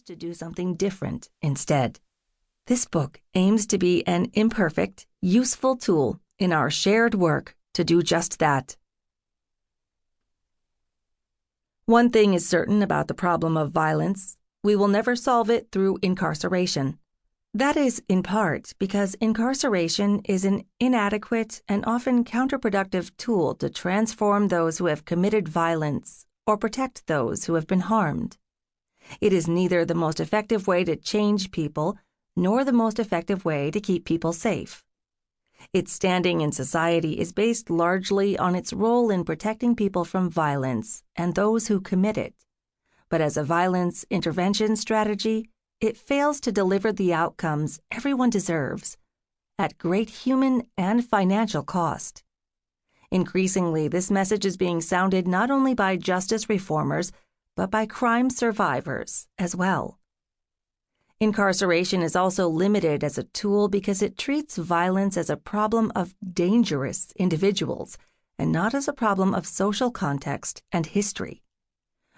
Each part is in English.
to do something different instead. This book aims to be an imperfect, useful tool in our shared work to do just that. One thing is certain about the problem of violence: we will never solve it through incarceration. That is in part because incarceration is an inadequate and often counterproductive tool to transform those who have committed violence or protect those who have been harmed. It is neither the most effective way to change people nor the most effective way to keep people safe. Its standing in society is based largely on its role in protecting people from violence and those who commit it. But as a violence intervention strategy, it fails to deliver the outcomes everyone deserves, at great human and financial cost. Increasingly, this message is being sounded not only by justice reformers, but by crime survivors as well. Incarceration is also limited as a tool because it treats violence as a problem of dangerous individuals and not as a problem of social context and history.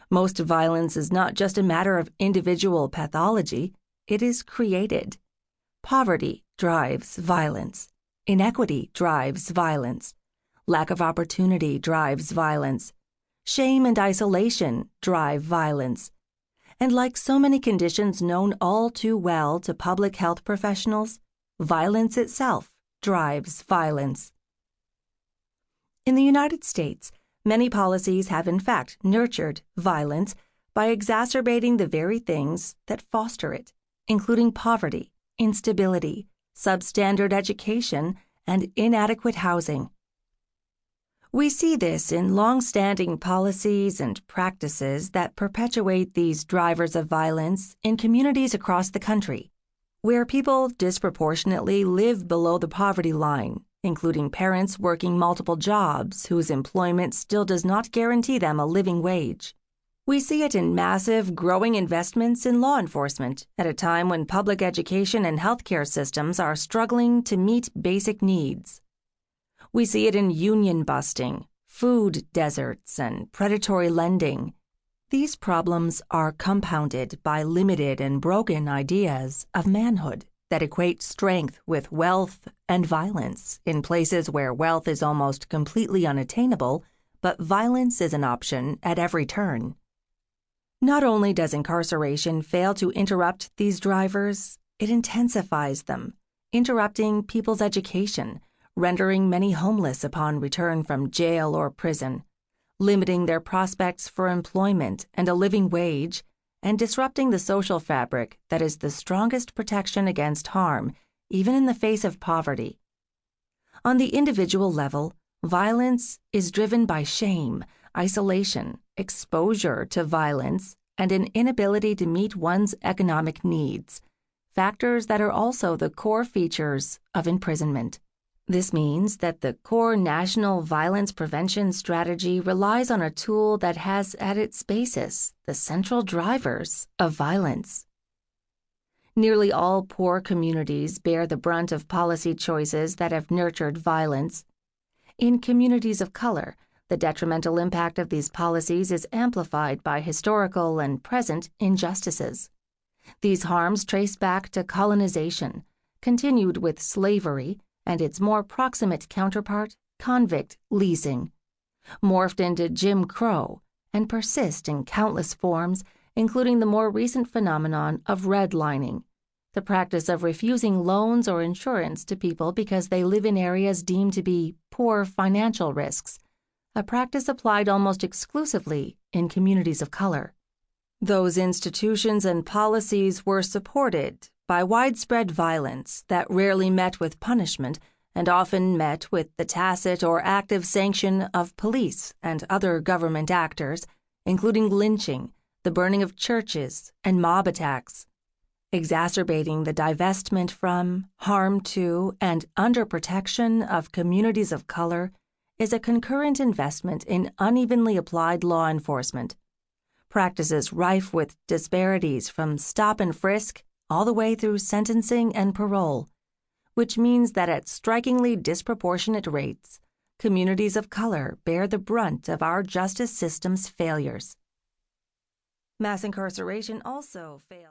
Most violence is not just a matter of individual pathology, it is created. Poverty drives violence. Inequity drives violence. Lack of opportunity drives violence. Shame and isolation drive violence. And like so many conditions known all too well to public health professionals, violence itself drives violence. In the United States, many policies have in fact nurtured violence by exacerbating the very things that foster it, including poverty, instability, substandard education, and inadequate housing. We see this in long-standing policies and practices that perpetuate these drivers of violence in communities across the country, where people disproportionately live below the poverty line, including parents working multiple jobs whose employment still does not guarantee them a living wage. We see it in massive, growing investments in law enforcement at a time when public education and healthcare systems are struggling to meet basic needs. We see it in union busting, food deserts, and predatory lending. These problems are compounded by limited and broken ideas of manhood that equate strength with wealth and violence in places where wealth is almost completely unattainable, but violence is an option at every turn. Not only does incarceration fail to interrupt these drivers, it intensifies them, interrupting people's education, rendering many homeless upon return from jail or prison, limiting their prospects for employment and a living wage, and disrupting the social fabric that is the strongest protection against harm, even in the face of poverty. On the individual level, violence is driven by shame, isolation, exposure to violence, and an inability to meet one's economic needs, factors that are also the core features of imprisonment. This means that the core national violence prevention strategy relies on a tool that has at its basis the central drivers of violence. Nearly all poor communities bear the brunt of policy choices that have nurtured violence. In communities of color, the detrimental impact of these policies is amplified by historical and present injustices. These harms trace back to colonization, continued with slavery, and its more proximate counterpart, convict leasing, morphed into Jim Crow, and persist in countless forms, including the more recent phenomenon of redlining, the practice of refusing loans or insurance to people because they live in areas deemed to be poor financial risks, a practice applied almost exclusively in communities of color. Those institutions and policies were supported by widespread violence that rarely met with punishment and often met with the tacit or active sanction of police and other government actors, including lynching, the burning of churches, and mob attacks. Exacerbating the divestment from, harm to, and underprotection of communities of color is a concurrent investment in unevenly applied law enforcement, practices rife with disparities from stop and frisk all the way through sentencing and parole, which means that at strikingly disproportionate rates, communities of color bear the brunt of our justice system's failures. Mass incarceration also fails.